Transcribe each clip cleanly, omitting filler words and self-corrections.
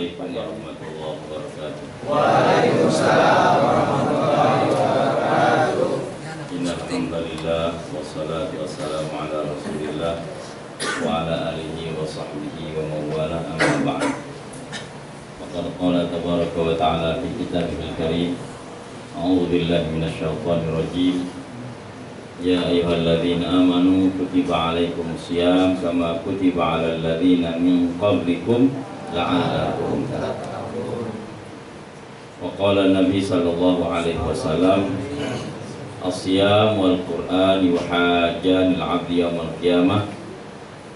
Assalamualaikum warahmatullahi wabarakatuh. Waalaikumsalam warahmatullahi wabarakatuh. Innal hamdalillah wassalatu wassalamu ala Rasulillah wa ala alihi wa sahbihi wa mawala amma ba'd. Faqad qala tabaraka wa ta'ala fi kitabihil karim. A'udzu billahi minasyaitonir rajim. Ya ayyuhalladzina amanu kutiba alaikumus syiyam kama kutiba alal ladzina min qablikum la'allakum tattaqun. Wa qala Nabi sallallahu alaihi wasallam as-siyam wal qur'an yuhajjan al-'abdi yawmal qiyamah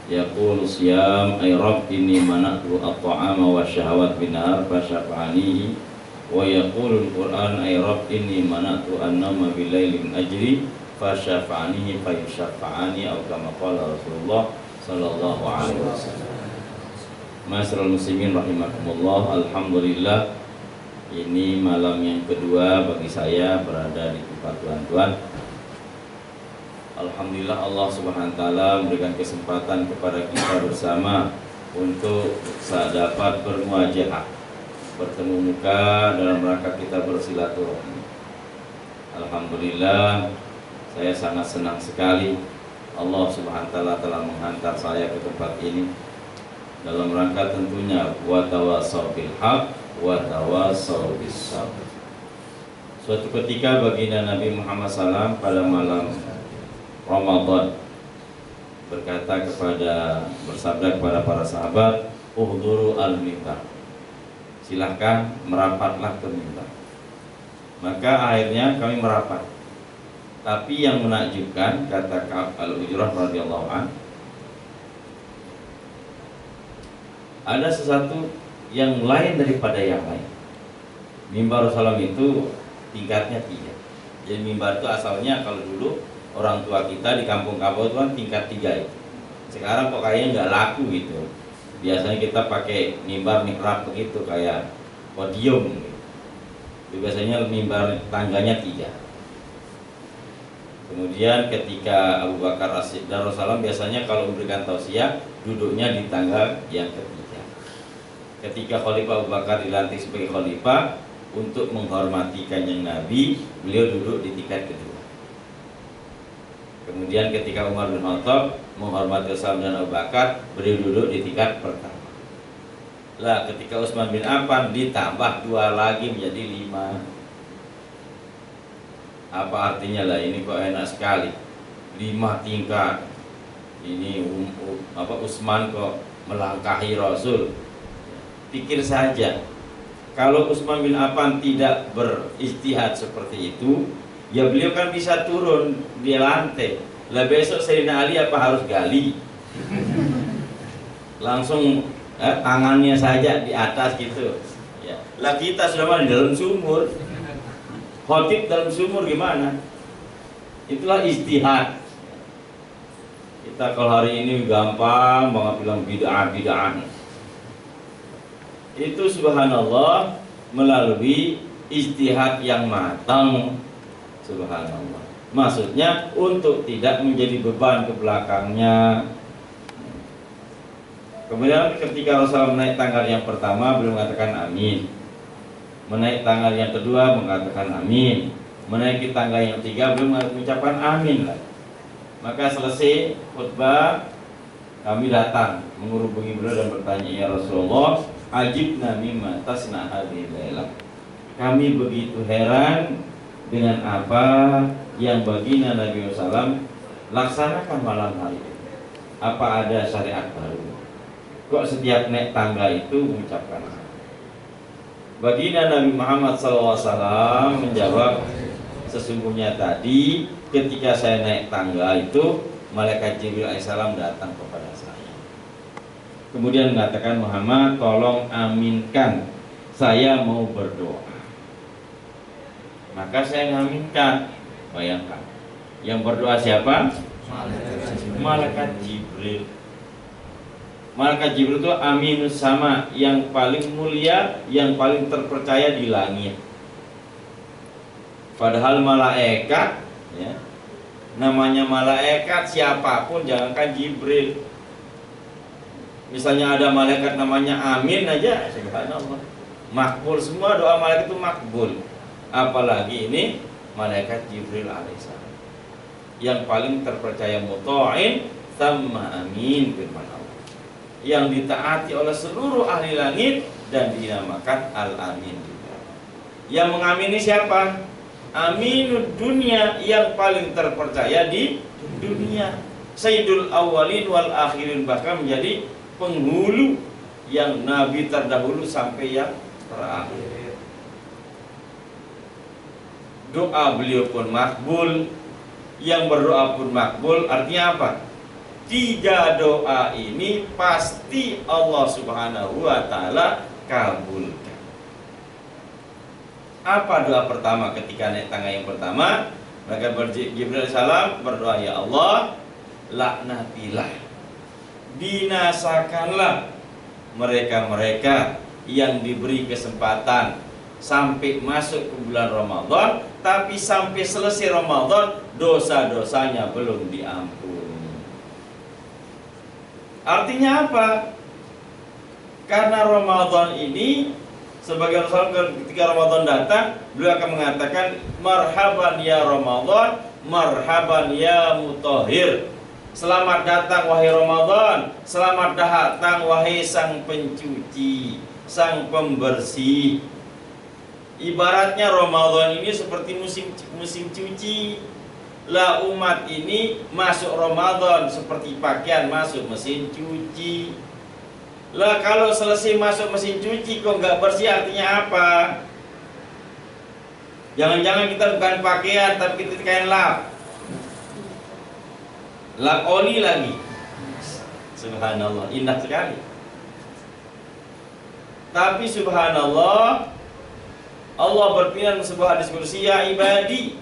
yaqulu siyam ay rabb inni mana'tu at-ta'ama wa syahawat bin nahar fasyafa'anihi wa yaqulu al-qur'an ay rabb inni mana'tu an-nawma bil laili min ajli fasyafa'anihi fayusyafa'ani atau kama qala Rasulullah sallallahu alaihi wasallam. Ma'asyiral muslimin rahimakumullah, alhamdulillah ini malam yang kedua bagi saya berada di tempat tuan-tuan. Alhamdulillah Allah Subhanahu wa taala memberikan kesempatan kepada kita bersama untuk dapat bermuajahah, bertemu muka dalam rangka kita bersilaturahmi. Alhamdulillah saya sangat senang sekali Allah Subhanahu wa taala telah menghantar saya ke tempat ini dalam rangka tentunya wa tawassaw bil haq wa tawassaw bis sabr. Suatu ketika baginda Nabi Muhammad SAW pada malam Ramadan bersabda kepada para sahabat, uhduru al-mimbar, silahkan merapatlah ke mimbar. Maka akhirnya kami merapat. Tapi yang menakjubkan, kata Ka'ab al-Ujrah radhiyallahu an, ada sesuatu yang lain daripada yang lain. Mimbar Rasulullah itu tingkatnya 3. Jadi mimbar itu asalnya kalau dulu orang tua kita di kampung-kampung itu kan tingkat 3 itu. Sekarang kok kayaknya nggak laku gitu. Biasanya kita pakai mimbar mihrab begitu kayak podium gitu. Biasanya mimbar tangganya 3. Kemudian ketika Abu Bakar As-Siddiq dan Rasulullah biasanya kalau memberikan tausiah duduknya di tangga yang ketiga. Ketika Khalifah Abu Bakar dilantik sebagai khalifah untuk menghormati kanjeng Nabi, beliau duduk di tingkat kedua. Kemudian ketika Umar bin Khattab menghormati Rasulullah dan Abu Bakar, beliau duduk di tingkat pertama. Lah ketika Utsman bin Affan ditambah 2 lagi menjadi 5. Apa artinya lah ini kok enak sekali 5 tingkat. Ini Utsman kok melangkahi Rasul. Pikir saja, kalau Utsman bin Affan tidak beristihad seperti itu, ya beliau kan bisa turun di lantai. Lah besok Sayyidina Ali apa harus gali? Langsung tangannya saja di atas gitu. Ya. Lah kita sudah di dalam sumur. Khotib dalam sumur gimana? Itulah istihad. Kita kalau hari ini gampang banget bilang bid'ah. Itu subhanallah melalui istihad yang matang. Subhanallah. Maksudnya untuk tidak menjadi beban ke belakangnya. Kemudian ketika Rasulullah menaik tangga yang pertama beliau mengatakan amin. Menaik tangga yang kedua mengatakan amin. Menaiki tangga yang ketiga belum mengucapkan amin lah. Maka selesai khutbah, kami datang menghubungi beliau dan bertanya, ya Rasulullah, ajibna mimma tasna hadhihi lailah. Kami begitu heran dengan apa yang baginda Nabi SAW laksanakan malam hari ini. Apa ada syariat baru? Kok setiap naik tangga itu mengucapkan amin? Baginda Nabi Muhammad SAW menjawab, sesungguhnya tadi ketika saya naik tangga itu malaikat Jibril alaihissalam datang kepada saya. Kemudian mengatakan, Muhammad tolong aminkan, saya mau berdoa. Maka saya ngaminkan. Bayangkan, yang berdoa siapa? Malaikat Jibril. Malaikat Jibril itu aminus sama, yang paling mulia, yang paling terpercaya di langit. Padahal malaikat, ya, namanya malaikat siapapun, jangankan Jibril. Misalnya ada malaikat namanya Amin aja, subhanallah, makbul semua doa malaikat itu makbul. Apalagi ini malaikat Jibril alaihissalam yang paling terpercaya, muta'in sama amin, firman Allah, yang ditaati oleh seluruh ahli langit dan dinamakan Al-Amin juga. Yang mengamini siapa? Aminud dunia, yang paling terpercaya di dunia, Sayyidul awwalin wal akhirin, bahkan menjadi penghulu yang nabi terdahulu sampai yang terakhir. Doa beliau pun makbul, yang berdoa pun makbul. Artinya apa? 3 doa ini pasti Allah Subhanahu wa ta'ala kabulkan. Apa doa pertama ketika naik tangga yang pertama? Maka Jibril salam berdoa, ya Allah, laknatilah, binasakanlah mereka-mereka yang diberi kesempatan sampai masuk ke bulan Ramadan, tapi sampai selesai Ramadan dosa-dosanya belum diampuni. Artinya apa? Karena Ramadan ini, sebagai Rasul ketika Ramadan datang, beliau akan mengatakan, marhaban ya Ramadan, marhaban ya mutahhir. Selamat datang wahai Ramadan, selamat datang wahai sang pencuci, sang pembersih. Ibaratnya Ramadan ini seperti musim cuci. Lah umat ini masuk Ramadan seperti pakaian masuk mesin cuci. Lah kalau selesai masuk mesin cuci kok nggak bersih, artinya apa? Jangan-jangan kita bukan pakaian tapi kita kain lap oli lagi. Subhanallah, indah sekali. Tapi subhanallah, Allah berfirman sebuah hadis qudsi, ya ibadi,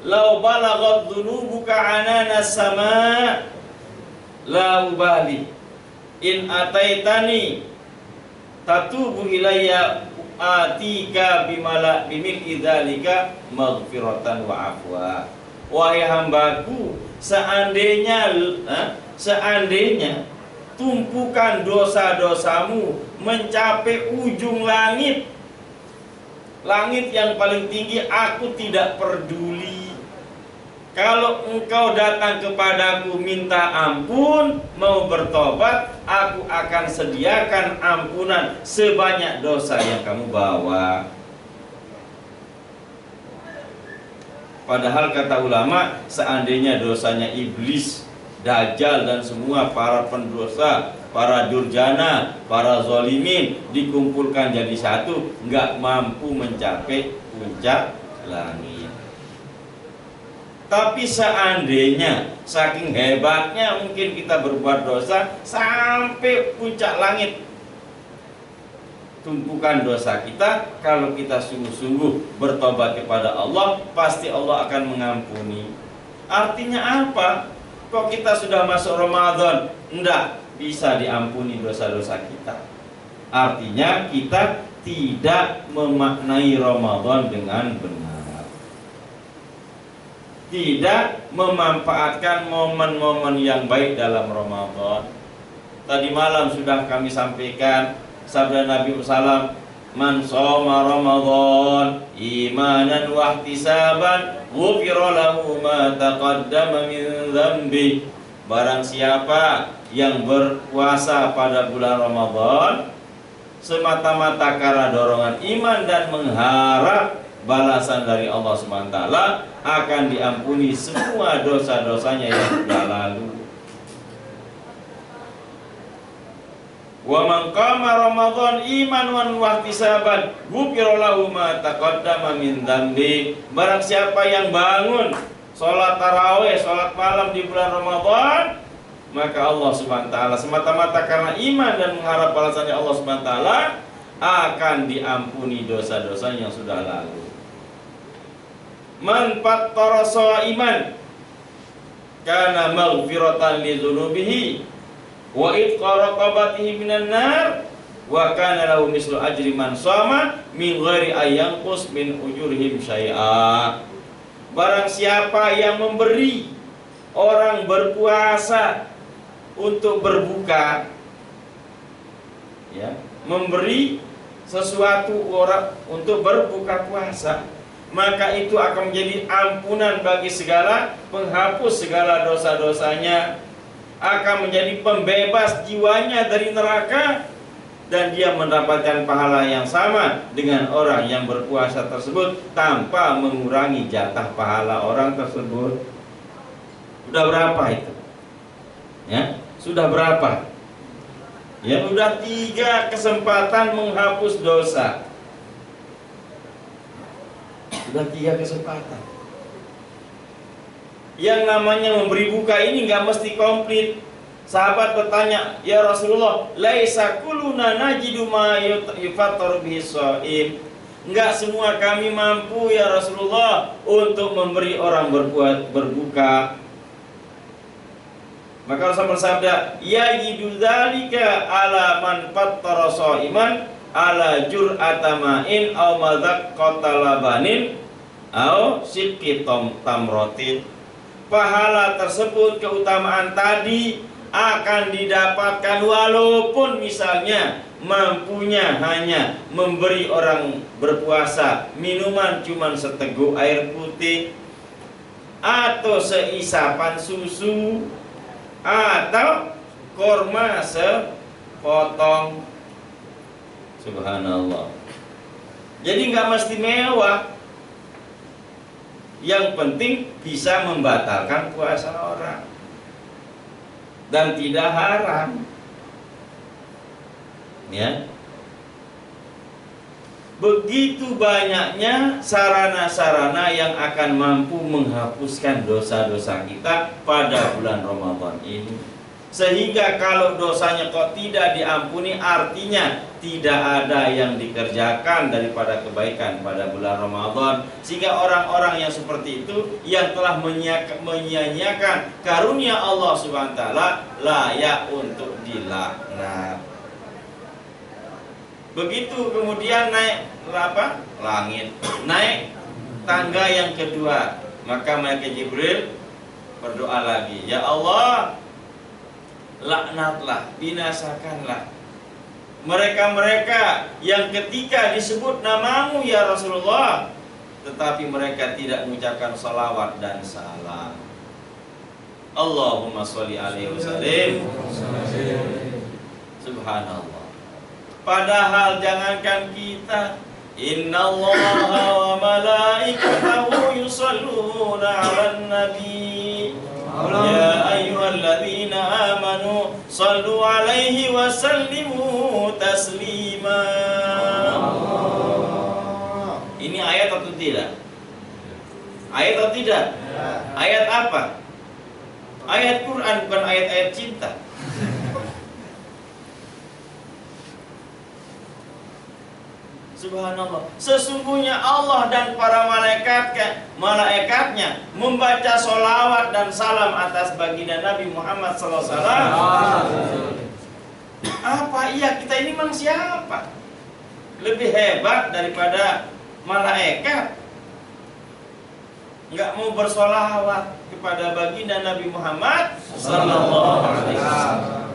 law balaghat dhunubuka anana sama la ubali in ataitani tatubu ilayya atika bimil idzalika maghfiratan wa afwa. Wahai hambaku, seandainya tumpukan dosa-dosamu mencapai ujung langit, langit yang paling tinggi, aku tidak peduli. Kalau engkau datang kepadaku minta ampun, mau bertobat, aku akan sediakan ampunan sebanyak dosa yang kamu bawa. Padahal kata ulama, seandainya dosanya iblis, dajjal dan semua para pendosa, para durjana, para zalimin dikumpulkan jadi satu, nggak mampu mencapai puncak langit. Tapi seandainya saking hebatnya mungkin kita berbuat dosa sampai puncak langit tumpukan dosa kita, kalau kita sungguh-sungguh bertobat kepada Allah, pasti Allah akan mengampuni. Artinya apa? Kok kita sudah masuk Ramadan enggak bisa diampuni dosa-dosa kita? Artinya kita tidak memaknai Ramadan dengan benar, tidak memanfaatkan momen-momen yang baik dalam Ramadan. Tadi malam sudah kami sampaikan sabda Nabi sallam, man shoma Ramadan imanan wa ihtisaban ghufira lahu ma taqaddama min dzambi. Barang siapa yang berpuasa pada bulan Ramadan semata-mata karena dorongan iman dan mengharap balasan dari Allah SWT, akan diampuni semua dosa-dosanya yang sudah lalu. Wa man qama Ramadan imanan wa ihtisaban ghufira lahu ma taqaddama min dzambi. Barang siapa yang bangun salat tarawih, salat malam di bulan Ramadan, maka Allah Subhanahu wa taala semata-mata karena iman dan mengharap balasannya Allah Subhanahu wa taala, akan diampuni dosa-dosa yang sudah lalu. Man fattara shaiman kana maghfiratan li dzunubihi wa itqa raqabatihi minan nar wa kana lahu mislu ajri man shama min ghairi ayyanqus min ujurihim syai'a. Barang siapa yang memberi orang berpuasa untuk berbuka, ya, memberi sesuatu orang untuk berbuka puasa, maka itu akan menjadi ampunan bagi segala, penghapus segala dosa-dosanya, akan menjadi pembebas jiwanya dari neraka, dan dia mendapatkan pahala yang sama dengan orang yang berpuasa tersebut tanpa mengurangi jatah pahala orang tersebut. Sudah berapa itu? Ya, sudah berapa? Ya, sudah 3 kesempatan menghapus dosa. Sudah 3 kesempatan. Yang namanya memberi buka ini nggak mesti komplit. Sahabat bertanya, ya Rasulullah, laisa kuluna najidu ma yufattaru bihi shaim. Enggak semua kami mampu ya Rasulullah untuk memberi orang berbuka. Maka Rasul bersabda, ya yidudzalika ala man fattara shaiman ala jur'atama'in aw madzaqqata labanin aw sidqi tamrotin. Pahala tersebut, keutamaan tadi akan didapatkan walaupun misalnya mampunya hanya memberi orang berpuasa minuman cuman seteguk air putih, atau seisapan susu, atau korma sepotong. Subhanallah. Jadi nggak mesti mewah, yang penting bisa membatalkan puasa orang dan tidak haram. Ya, begitu banyaknya sarana-sarana yang akan mampu menghapuskan dosa-dosa kita pada bulan Ramadan ini, sehingga kalau dosanya kok tidak diampuni, artinya tidak ada yang dikerjakan daripada kebaikan pada bulan Ramadan. Sehingga orang-orang yang seperti itu, yang telah menyia-nyiakan karunia Allah Subhanahu wa taala, layak untuk dilaknat. Begitu kemudian naik langit, naik tangga yang kedua, maka malaikat Jibril berdoa lagi, ya Allah, laknatlah, binasakanlah mereka-mereka yang ketika disebut namamu ya Rasulullah, tetapi mereka tidak mengucapkan salawat dan salam. Allahumma sholli alaihi wasallim. Subhanallah. Padahal jangankan kita, innallaha wa malaikatahu yusholluna 'alan nabi. Ya ayyuhalladzina amanu shallu 'alaihi wa sallimu taslima. Ini ayat atau tidak? Ayat atau tidak? Ayat apa? Ayat Quran, bukan ayat-ayat cinta. Subhanallah. Sesungguhnya Allah dan para malaikatnya membaca sholawat dan salam atas baginda Nabi Muhammad SAW. Apa iya kita ini memang siapa? Lebih hebat daripada malaikat? Nggak mau bersolawat kepada baginda Nabi Muhammad SAW.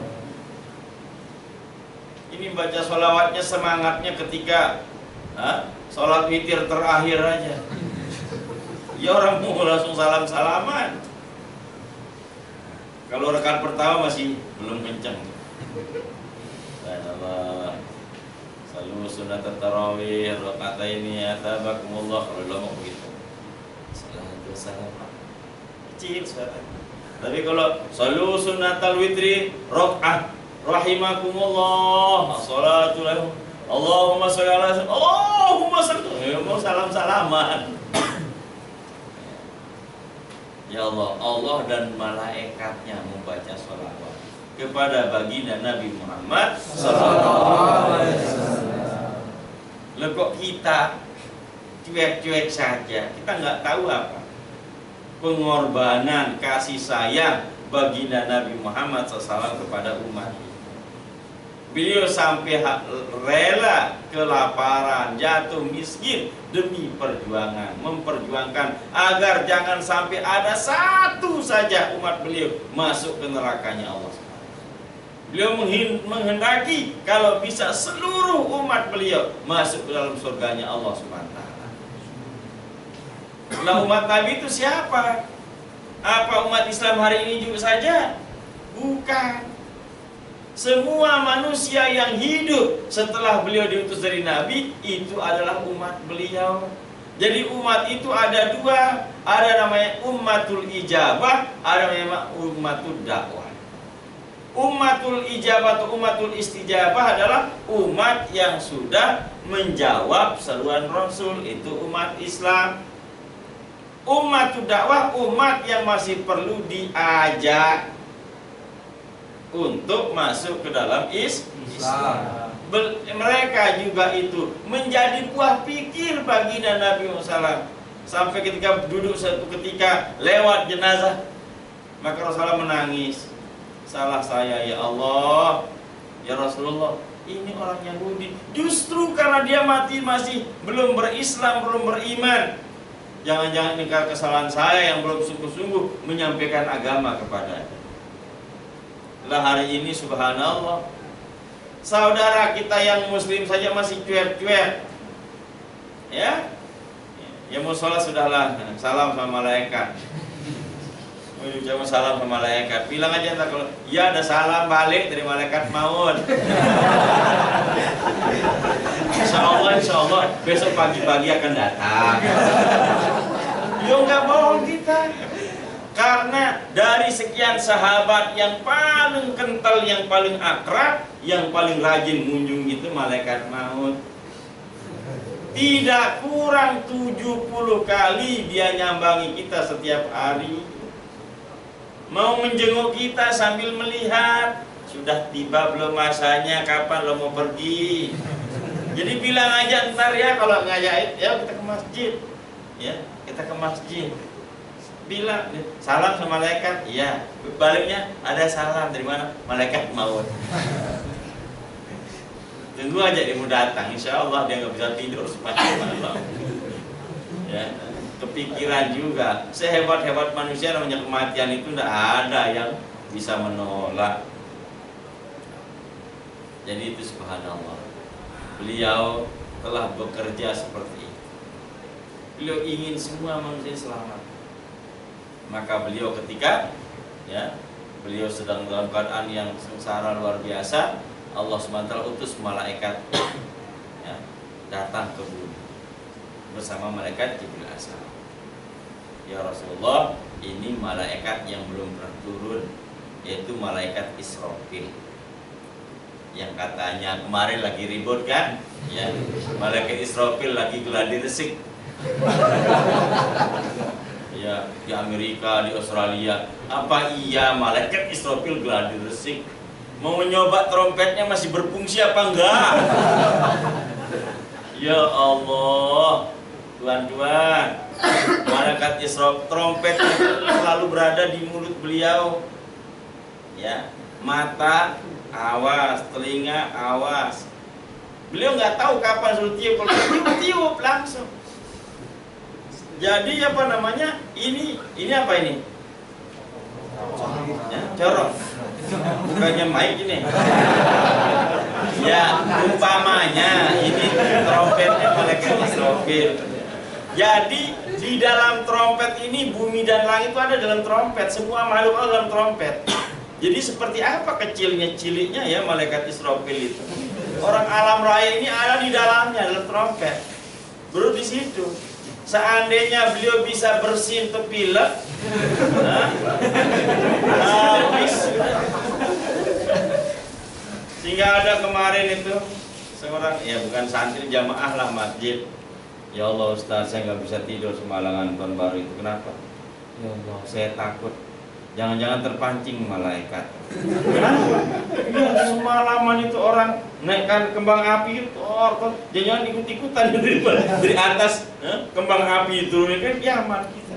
Ini baca sholawatnya semangatnya ketika sholat witir terakhir aja. Ya orang mau langsung salam-salaman. Kalau rekan pertama masih belum kencang. Allah, salu sunat tarawih rakaataini atabakumullah, kalau belum mau begitu. Salatu salam kecil suara. Tapi kalau salu sunatal witri rakaat rahimakumullah, salatu lahum, Allahumma sholli ala sayyidina, Allahumma sholli, mau salam-salaman. Ya Allah, Allah dan malaikatnya membaca sholawat kepada baginda Nabi Muhammad sallallahu alaihi wasallam. Loh kok kita cuek-cuek saja, kita nggak tahu apa pengorbanan kasih sayang baginda Nabi Muhammad SAW kepada umat. Beliau sampai rela kelaparan, jatuh miskin demi perjuangan, memperjuangkan agar jangan sampai ada satu saja umat beliau masuk ke nerakanya Allah. Beliau menghendaki kalau bisa seluruh umat beliau masuk ke dalam surganya Allah Subhanahu wa taala. Nah, umat Nabi itu siapa? Apa umat Islam hari ini juga saja? Bukan. Semua manusia yang hidup setelah beliau diutus dari Nabi itu adalah umat beliau. Jadi umat itu ada dua, ada namanya ummatul ijabah, ada namanya ummatul dakwah. Ummatul ijabah atau ummatul istijabah adalah umat yang sudah menjawab seruan Rasul, itu umat Islam. Ummatul dakwah umat yang masih perlu diajak untuk masuk ke dalam Islam. Mereka juga itu menjadi buah pikir baginda Nabi Muhammad SAW. Sampai ketika duduk satu ketika lewat jenazah, maka Rasulullah menangis. Salah saya ya Allah, ya Rasulullah, ini orang Yahudi. Justru karena dia mati masih belum berislam, belum beriman. Jangan-jangan ini kesalahan saya yang belum sungguh-sungguh menyampaikan agama kepadanya. Lah hari ini subhanallah, saudara kita yang muslim saja masih cuek-cuek. Ya musola sudahlah, salam sama malaikat. Ucapkan salam sama malaikat. Bilang aja entah kalau ya ada salam balik dari malaikat maut. Insya Allah besok pagi-pagi akan datang. Yo nggak bohong kita. Karena dari sekian sahabat yang paling kental, yang paling akrab, yang paling rajin mengunjung itu malaikat maut. Tidak kurang 70 kali dia nyambangi kita setiap hari. Mau menjenguk kita sambil melihat, sudah tiba belum masanya, kapan lo mau pergi. Jadi bilang aja ntar ya kalau ngajak, ya kita ke masjid. Ya, kita ke masjid. Bilang salam sama malaikat, iya. Baliknya ada salam dari mana? Malaikat maut. Tunggu aja dia mau datang, insya Allah dia nggak bisa tidur sepanjang malam. Ya, kepikiran juga. Sehebat-hebat manusia namanya kematian itu tidak ada yang bisa menolak. Jadi itu subhanallah. Beliau telah bekerja seperti itu. Beliau ingin semua manusia selamat. Maka beliau ketika beliau sedang dalam keadaan yang sengsara luar biasa, Allah SWT utus malaikat datang ke bumi bersama malaikat Jibril asal. Ya Rasulullah, ini malaikat yang belum pernah turun, yaitu malaikat Israfil. Yang katanya kemarin lagi ribut kan? Ya, malaikat Israfil lagi gladi resik. Ya, di Amerika, di Australia. Apa iya malaikat Israfil gladi resik? Mau nyoba trompetnya masih berfungsi apa enggak? Ya Allah, Tuhan, malaikat Israfil, trompetnya selalu berada di mulut beliau. Ya, mata awas, telinga awas. Beliau nggak tahu kapan suruh tiup, kalau tiup langsung. Jadi apa namanya? Ini apa ini? Ya, corong. Bukannya mic ini. Ya, umpamanya ini trompetnya malaikat Israfil. Jadi di dalam trompet ini bumi dan langit itu ada dalam trompet, semua makhluk ada dalam trompet. Jadi seperti apa kecilnya ciliknya ya malaikat Israfil itu. Orang alam raya ini ada di dalamnya dalam trompet. Baru di situ. Seandainya beliau bisa bersin pilek, habis. Sehingga ada kemarin itu seorang, ya bukan santri, jamaah lah masjid. Ya Allah Ustaz, saya nggak bisa tidur semalangan tahun baru itu. Kenapa? Ya Allah, saya takut jangan-jangan terpancing malaikat. Kenapa? Ya semalaman itu orang naikkan kembang api itu, jangan ikut-ikutan dari atas kembang api itu, kan kiamat kita.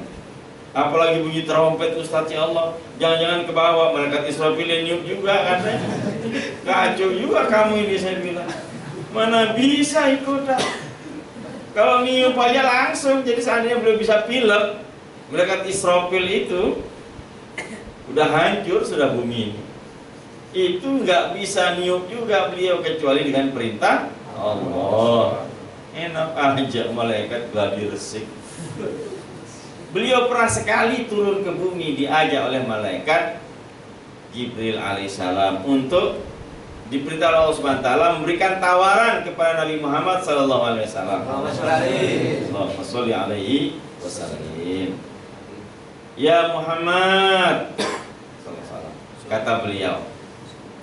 Apalagi bunyi trompet Ustaz, ya Allah, jangan-jangan ke bawah malaikat Israfil niup juga katanya. Kacau juga kamu ini, saya bilang. Mana bisa ikut? Kalau niup aja langsung, jadi seandainya belum bisa pilek, malaikat Israfil itu udah hancur sudah bumi ini. itu nggak bisa niup juga beliau kecuali dengan perintah Allah. Enak aja malaikat gladi resik. Beliau pernah sekali turun ke bumi diajak oleh malaikat Jibril alaihissalam untuk diperintah Allah Subhanahu wa taala memberikan tawaran kepada Nabi Muhammad sallallahu alaihi wasallam. Allahumma sholli alaihi wasallim. Ya Muhammad, kata beliau,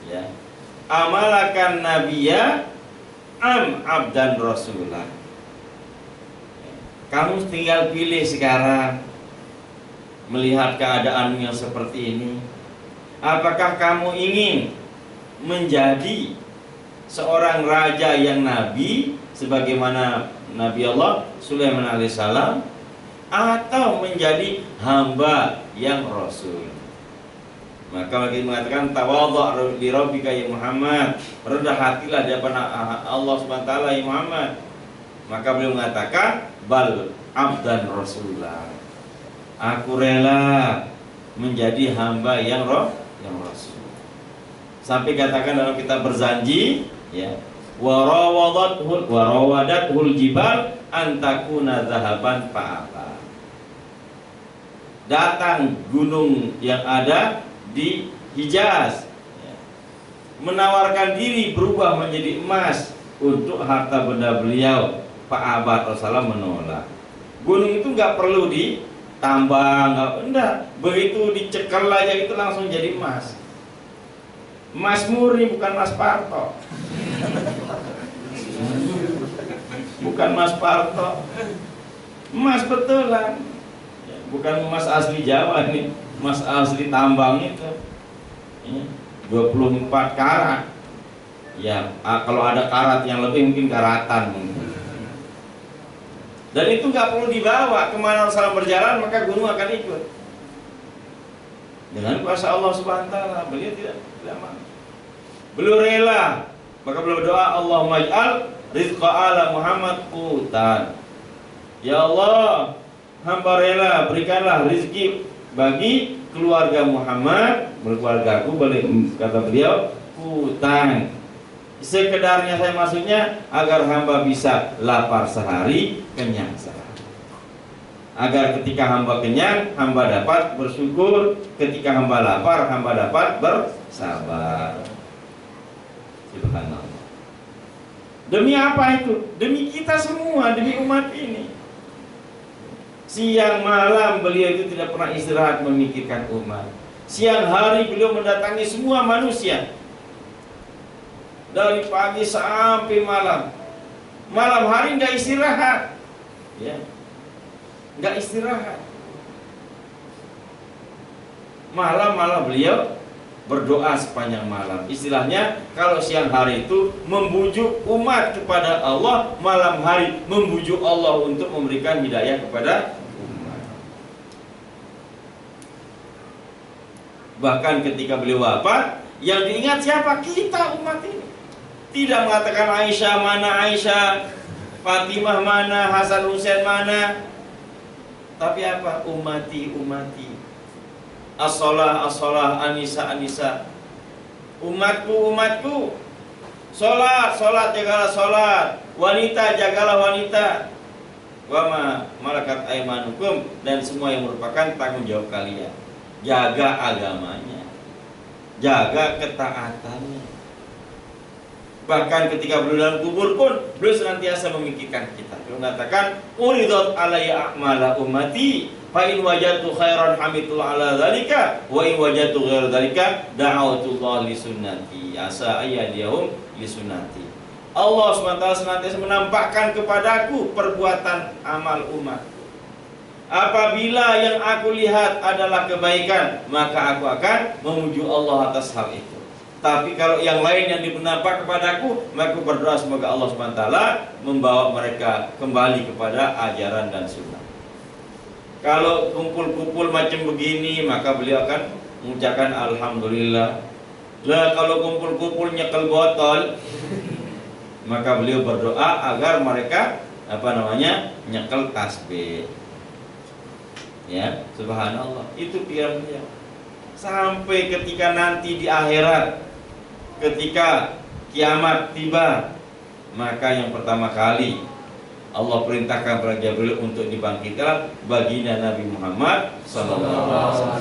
ya, amalakan nabiyya am abdan rasulah. Kamu tinggal pilih sekarang, melihat keadaan yang seperti ini, apakah kamu ingin menjadi seorang raja yang nabi sebagaimana Nabi Allah Sulaiman alaihissalam, atau menjadi hamba yang rasul? Maka lagi mengatakan tawadhu li rabbika ya Muhammad, rendah hatilah di hadapan Allah Subhanahu wa taala ya Muhammad. Maka beliau mengatakan bal abdan rasulullah, aku rela menjadi hamba yang rasul. Sampai katakan dalam kitab Berzanji, ya, warawadathul jibal antakuna zahaban fa'aba. Datang gunung yang ada di Hijaz, ya, menawarkan diri berubah menjadi emas untuk harta benda beliau. Pak Abad Rasulullah menolak. Gunung itu nggak perlu ditambang, enggak. Begitu dicekal aja itu langsung jadi emas. Emas murni, bukan emas parto. Bukan emas parto. Emas betulan. Bukan emas asli Jawa nih, emas asli tambang itu. 24 karat. Ya, kalau ada karat yang lebih mungkin karatan mungkin. Dan itu nggak perlu dibawa kemana Rasulullah berjalan, maka gunung akan ikut. Dengan kuasa Allah Subhanahu wa taala, beliau tidak mau. Beliau rela, maka beliau berdoa, Allahumma ij'al rizqa ala Muhammad qutan. Ya Allah, hamba rela berikanlah rezeki bagi keluarga Muhammad, keluargaku, kata beliau, qutan. Sekedarnya saya maksudnya agar hamba bisa lapar sehari, kenyang sehari. Agar ketika hamba kenyang, hamba dapat bersyukur. Ketika hamba lapar, hamba dapat bersabar. Subhanallah. Demi apa itu? Demi kita semua, demi umat ini. Siang malam beliau itu tidak pernah istirahat memikirkan umat. Siang hari beliau mendatangi semua manusia. Dari pagi sampai malam. Malam hari nggak istirahat, ya, nggak istirahat. Malam beliau berdoa sepanjang malam. Istilahnya kalau siang hari itu membujuk umat kepada Allah, malam hari membujuk Allah untuk memberikan hidayah kepada umat. Bahkan ketika beliau wafat, yang diingat siapa? Kita umat ini. Tidak mengatakan Aisyah mana Aisyah, Fatimah mana, Hasan Husain mana. Tapi apa? Umati, umati. As-salah, as-salah, Anisa, Anisa. Umatku, umatku. Salat, salat, jagalah salat. Wanita, jagalah wanita. Wa ma malakat aimanukum, dan semua yang merupakan tanggung jawab kalian. Jaga agamanya. Jaga ketaatannya. Bahkan ketika beliau dalam kubur pun beliau senantiasa memikirkan kita. Beliau mengatakan, "Uridat alayya a'mala ummati, fa in wajadtu khairan hamidtu ala dzalika, wa in wajadtu ghairu dzalika da'awtullah li sunnati, asa ayyadiyahum li sunnati." Allah SWT senantiasa menampakkan kepadaku perbuatan amal umat. Apabila yang aku lihat adalah kebaikan, maka aku akan memuji Allah atas hal itu. Tapi kalau yang lain yang dibernampak kepadaku, maka aku berdoa semoga Allah SWT membawa mereka kembali kepada ajaran dan sunnah. Kalau kumpul-kumpul macam begini, maka beliau akan mengucapkan Alhamdulillah. Lah kalau kumpul-kumpul nyekel botol, maka beliau berdoa agar mereka nyekel tasbih. Ya, subhanallah. Itu pikiran beliau. Sampai ketika nanti di akhirat ketika kiamat tiba, maka yang pertama kali Allah perintahkan kepada Jibril untuk dibangkitkan baginda Nabi Muhammad SAW.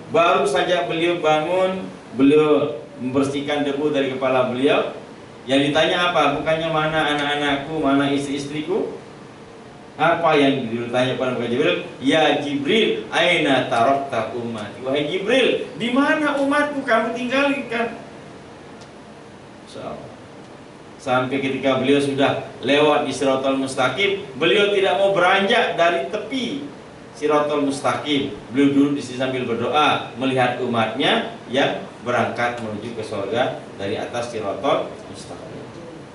Baru saja beliau bangun, beliau membersihkan debu dari kepala beliau. Yang ditanya apa? Bukannya mana anak-anakku, mana istri-istriku? Apa yang ditanya kepada Jibril? Ya Jibril, aina tarakta ummati? Wahai Jibril, di mana umatku kamu tinggalkan? Sampai ketika beliau sudah lewat di Siratal Mustaqim, beliau tidak mau beranjak dari tepi Siratal Mustaqim. Beliau duduk di sini sambil berdoa melihat umatnya yang berangkat menuju ke surga dari atas Siratal Mustaqim.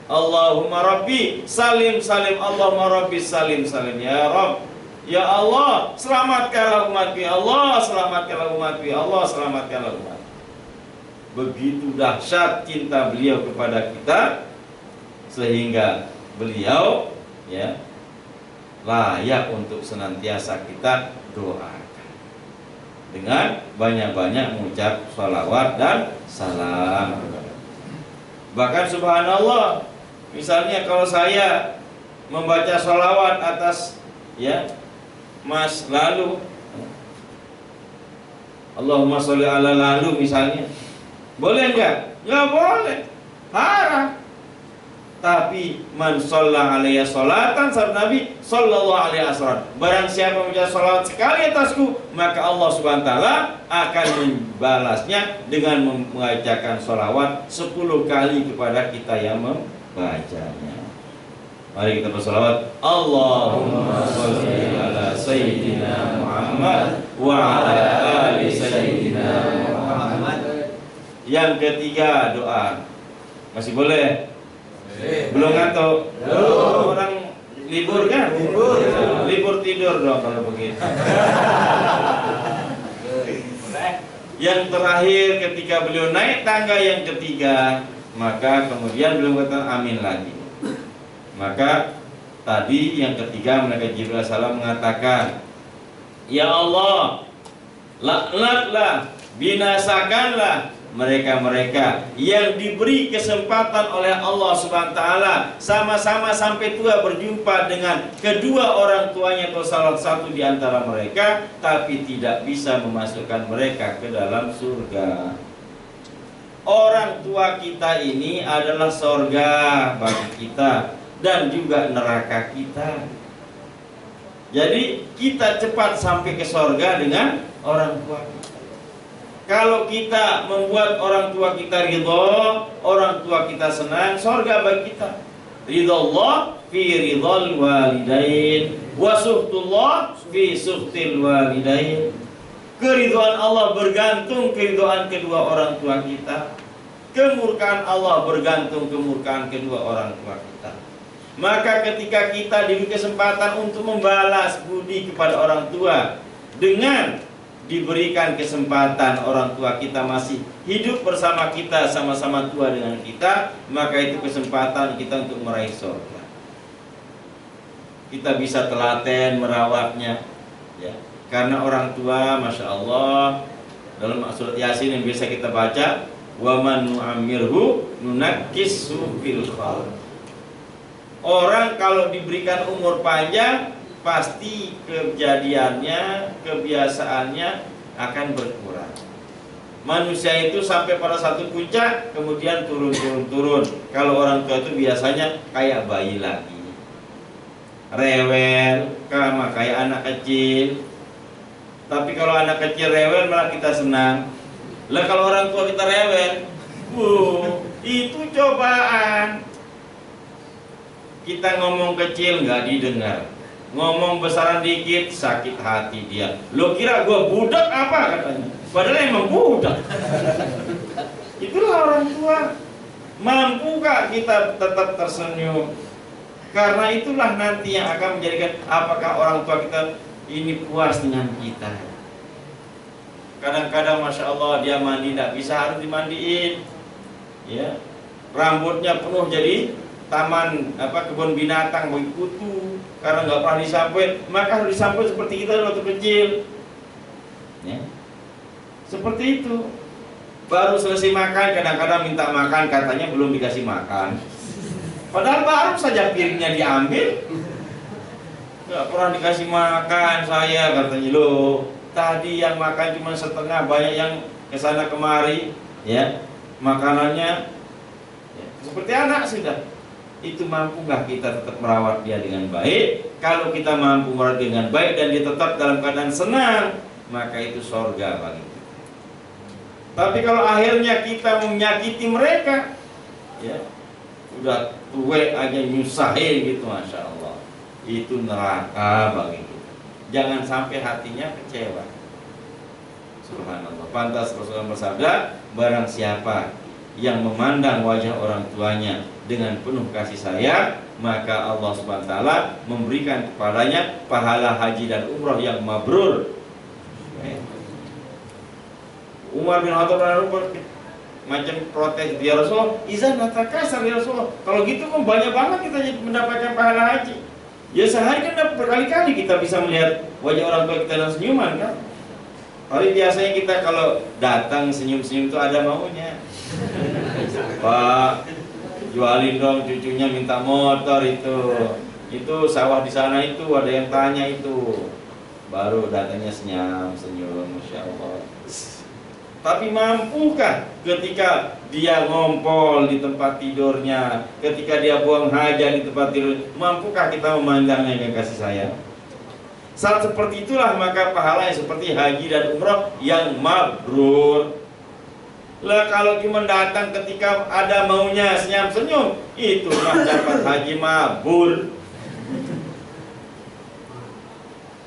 Allahumma Rabbi salim salim, Allahumma Rabbi salim salim, ya Rabb, ya Allah selamatkanlah umatku, ya Allah selamatkanlah umatku, ya Allah selamatkanlah umatku. Begitu dahsyat cinta beliau kepada kita sehingga beliau ya layak untuk senantiasa kita doakan dengan banyak-banyak mengucap sholawat dan salam. Bahkan subhanallah, misalnya kalau saya membaca sholawat atas ya Mas Lalu, Allahumma sholli ala Lalu misalnya, boleh enggak? Ya boleh, haram. Tapi man sholla alaiya sholatan, sabda Nabi sallallahu alaihi wasallam, barang siapa membaca sholawat sekali atasku, maka Allah subhanahu wa ta'ala akan membalasnya dengan membacakan sholawat 10 kali kepada kita yang membacanya. Mari kita bersolawat. Allahumma sholli ala sayyidina Muhammad wa ala ali sayyidina Muhammad. Yang ketiga doa. Masih boleh? Belum ngantuk? Belum. Orang libur kan? Libur. Libur tidur dong kalau begitu. Yang terakhir ketika beliau naik tangga yang ketiga, maka kemudian beliau kata amin lagi. Maka tadi yang ketiga malaikat Jibril salam mengatakan, ya Allah, laknatlah, binasakanlah mereka-mereka yang diberi kesempatan oleh Allah Subhanahu wa taala sama-sama sampai tua berjumpa dengan kedua orang tuanya atau salah satu di antara mereka, tapi tidak bisa memasukkan mereka ke dalam surga. Orang tua kita ini adalah surga bagi kita dan juga neraka kita. Jadi kita cepat sampai ke surga dengan orang tua kita. Kalau kita membuat orang tua kita ridho, orang tua kita senang, surga bagi kita. Ridho Allah fi ridhal walidain, wa suhtullah fi suhtil walidain. Keridhaan Allah bergantung keridhaan kedua orang tua kita. Kemurkaan Allah bergantung kemurkaan kedua orang tua kita. Maka ketika kita diberi kesempatan untuk membalas budi kepada orang tua dengan diberikan kesempatan orang tua kita masih hidup bersama kita, sama-sama tua dengan kita, maka itu kesempatan kita untuk meraih surga. Kita bisa telaten merawatnya ya. Karena orang tua, Masya Allah, dalam surat Yasin yang biasa kita baca, wa man nu'ammirhu nunakkishu fil khalq. Orang kalau diberikan umur panjang, pasti kejadiannya, kebiasaannya akan berkurang. Manusia itu sampai pada satu puncak, kemudian turun. Kalau orang tua itu biasanya kayak bayi lagi, rewel, sama kayak anak kecil. Tapi kalau anak kecil rewel malah kita senang. Lah kalau orang tua kita rewel, itu cobaan. Kita ngomong kecil nggak didengar, ngomong besaran dikit sakit hati dia. Lo kira gue budak apa katanya? Padahal emang budak. Itulah orang tua. Mampukah kita tetap tersenyum? Karena itulah nanti yang akan menjadikan apakah orang tua kita ini puas dengan kita. Kadang-kadang Masya Allah dia mandi tidak bisa, harus dimandiin ya. Rambutnya penuh jadi taman kebun binatang bagi kutu karena nggak pernah disampaikan, maka harus disampaikan seperti kita waktu kecil ya. Seperti itu. baru selesai makan kadang-kadang minta makan, katanya belum dikasih makan. Padahal baru saja piringnya diambil. Nggak pernah dikasih makan saya, katanya. Loh, tadi yang makan cuma setengah, banyak yang kesana kemari, ya makanannya ya, seperti anak sudah. Itu mampu nggak kita tetap merawat dia dengan baik? Kalau kita mampu merawat dengan baik dan dia tetap dalam keadaan senang, maka itu sorga bagi kita. Tapi kalau akhirnya kita menyakiti mereka, ya udah tuwe aja nyusahin gitu, masya Allah, itu neraka bagi kita. Jangan sampai hatinya kecewa. Subhanallah. Pantas Rasulullah bersabda, barang siapa yang memandang wajah orang tuanya dengan penuh kasih sayang, maka Allah Subhanahu wa taala memberikan kepadanya pahala haji dan umroh yang mabrur. Umar bin Khattab macam protes, ya Rasulullah, izan natakasar ya Rasulullah. Kalau gitu kan banyak banget kita mendapatkan pahala haji. Ya sehari kan berkali-kali kita bisa melihat wajah orang tua kita dan senyuman kan. Tapi biasanya kita kalau datang senyum-senyum itu ada maunya. Pak, jualin dong cucunya minta motor itu. Itu sawah di sana itu ada yang tanya itu. Baru datangnya senyum, masya Allah. Tapi mampukah ketika dia ngompol di tempat tidurnya, ketika dia buang hajat di tempat tidur, mampukah kita memandangnya dengan kasih sayang? Saat seperti itulah maka pahala yang seperti haji dan umrah yang mabrur. Lah kalau cuma datang ketika ada maunya senyum-senyum, itulah dapat haji mabrur.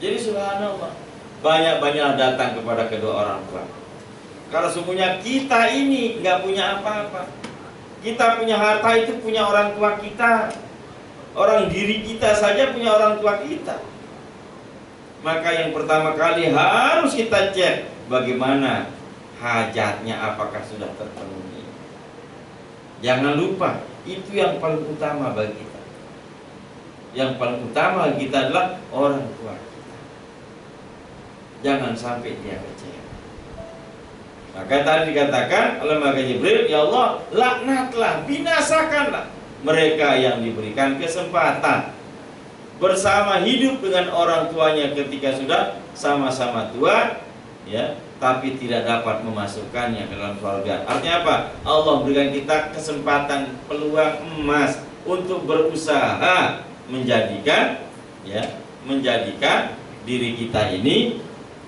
Jadi subhanallah, banyak-banyak datang kepada kedua orang tua. Kalau sungguhnya kita ini nggak punya apa-apa, kita punya harta itu punya orang tua kita, orang diri kita saja punya orang tua kita. Maka yang pertama kali harus kita cek bagaimana hajatnya, apakah sudah terpenuhi. Jangan lupa, itu yang paling utama bagi kita. Yang paling utama bagi kita adalah orang tua kita. Jangan sampai dia kecewa. Maka tadi dikatakan oleh malaikat Jibril, ya Allah, laknatlah, binasakanlah mereka yang diberikan kesempatan bersama hidup dengan orang tuanya ketika sudah sama-sama tua, ya, tapi tidak dapat memasukkannya ke dalam surga. Artinya apa? Allah berikan kita kesempatan, peluang emas untuk berusaha menjadikan diri kita ini,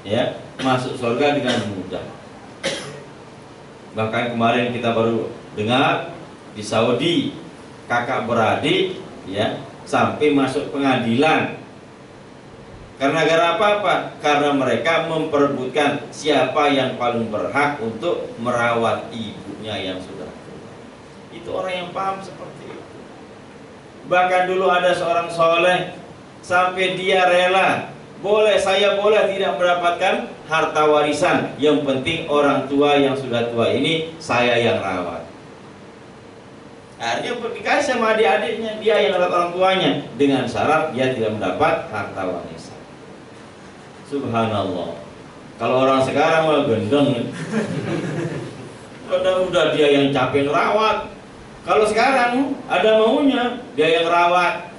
ya, masuk surga dengan mudah. Bahkan kemarin kita baru dengar di Saudi kakak beradik, ya, sampai masuk pengadilan. Karena gara apa? Karena mereka memperebutkan siapa yang paling berhak untuk merawat ibunya yang sudah tua. Itu orang yang paham seperti itu. Bahkan dulu ada seorang soleh sampai dia rela, saya boleh tidak mendapatkan harta warisan, yang penting orang tua yang sudah tua ini saya yang rawat. Akhirnya dikasih sama adik-adiknya, dia yang rawat orang tuanya, dengan syarat dia tidak mendapat harta warisan. Subhanallah. Kalau orang sekarang malah gendeng, udah dia yang capek rawat. Kalau sekarang ada maunya dia yang rawat,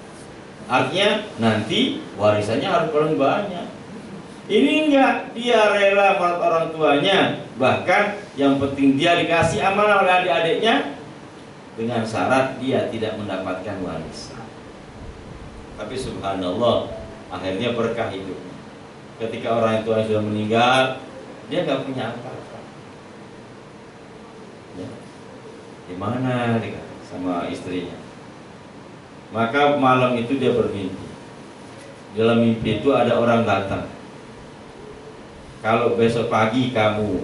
artinya nanti warisannya harus paling banyak. Ini enggak, dia rela merawat orang tuanya, bahkan yang penting dia dikasih amanah oleh adik-adiknya dengan syarat dia tidak mendapatkan warisan. Tapi subhanallah, akhirnya berkah hidupnya. Ketika orang tua sudah meninggal, dia nggak punya apa-apa. Ya. Di mana dia sama istrinya? Maka malam itu dia bermimpi. Dalam mimpi itu ada orang datang. Kalau besok pagi kamu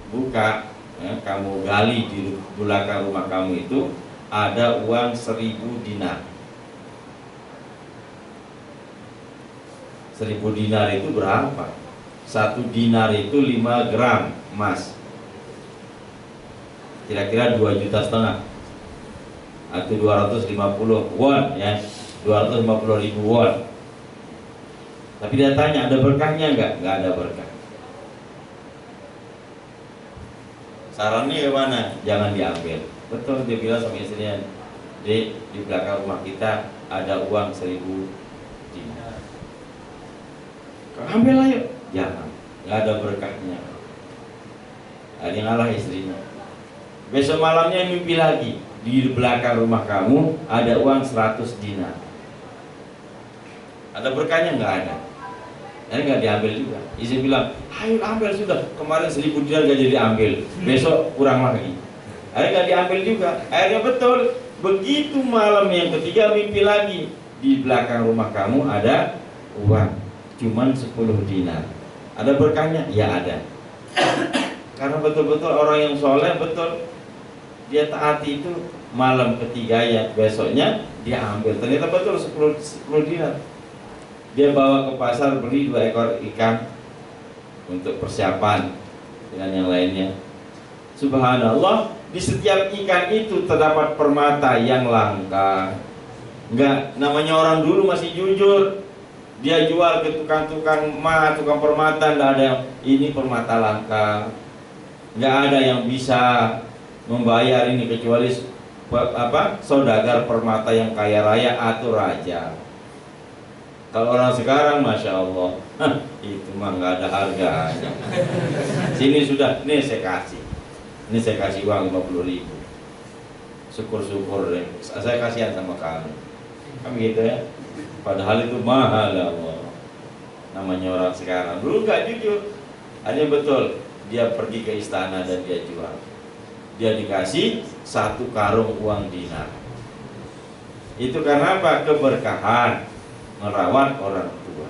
buka, ya, kamu gali di belakang rumah kamu itu ada uang 1000 dinar. 1000 dinar itu berapa? 1 dinar itu 5 gram emas. Kira-kira 2,5 juta atau 250 won, ya, 250.000 won. Tapi dia tanya, ada berkahnya enggak? Enggak ada berkah. Sarannya gimana? Jangan diambil. Betul dia bilang sama istrinya, di belakang rumah kita ada uang 1000 dinar. Kau ambil ayo. Jangan, nggak ada berkahnya. Ada yang ngalah istrinya. Besok malamnya mimpi lagi, di belakang rumah kamu ada uang 100 dinar. Ada berkahnya? Nggak ada. Jadi nggak diambil juga. Istri bilang, ayo ambil sudah. Kemarin 1000 dinar nggak jadi ambil. Besok kurang lagi. Akhirnya nggak diambil juga. Akhirnya betul. Begitu malam yang ketiga mimpi lagi, di belakang rumah kamu ada uang, cuman 10 dinar. Ada berkahnya? Ya ada. Karena betul-betul orang yang soleh, betul dia taati itu malam ketiga ya besoknya dia ambil. Ternyata betul 10 dinar. Dia bawa ke pasar beli 2 ekor ikan untuk persiapan dengan yang lainnya. Subhanallah, di setiap ikan itu terdapat permata yang langka. Enggak, namanya orang dulu masih jujur. Dia jual ke tukang-tukang emas, tukang permata, enggak ada yang ini permata langka. Enggak ada yang bisa membayar ini kecuali saudagar permata yang kaya raya atau raja. Kalau orang sekarang, masya Allah, itu mah nggak ada harganya. Sini sudah, ini saya kasih uang 50.000. Syukur-syukur deh, saya kasihan sama kamu. Kan gitu ya. Padahal itu mahal Allah. Namanya orang sekarang. Dulu nggak jujur. Hanya betul, dia pergi ke istana dan dia jual. Dia dikasih 1 karung uang dinar. Itu karena apa? Keberkahan. Merawat orang tua,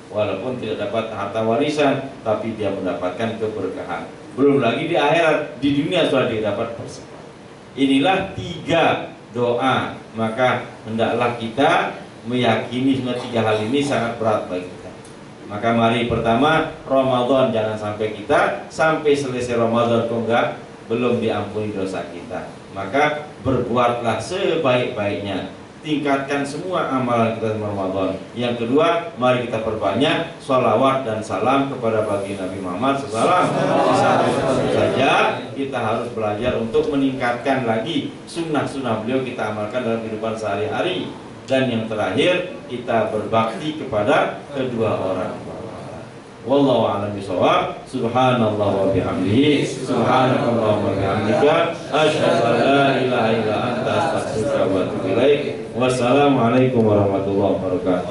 walaupun tidak dapat harta warisan, tapi dia mendapatkan keberkahan. Belum lagi di akhirat, di dunia sudah didapat persembahan. Inilah 3 doa. Maka hendaklah kita meyakini semua 3 hal ini sangat berat bagi kita. Maka mari pertama, Ramadan jangan sampai kita sampai selesai Ramadan kok enggak belum diampuni dosa kita. Maka berbuatlah sebaik-baiknya. Tingkatkan semua amalan kita selama Ramadan. Yang kedua, mari kita perbanyak sholawat dan salam kepada baginda Nabi Muhammad SAW. Tentu saja kita harus belajar untuk meningkatkan lagi sunnah-sunnah beliau, kita amalkan dalam kehidupan sehari-hari. Dan yang terakhir, kita berbakti kepada kedua orang tua. Wallahu a'lam bishawab. Subhanallah wa bihamdihi, subhanakallah wa bihamdika, asyhadu an la ilaha illa anta, astaghfiruka wa atubu ilaik. Wassalamualaikum warahmatullahi wabarakatuh.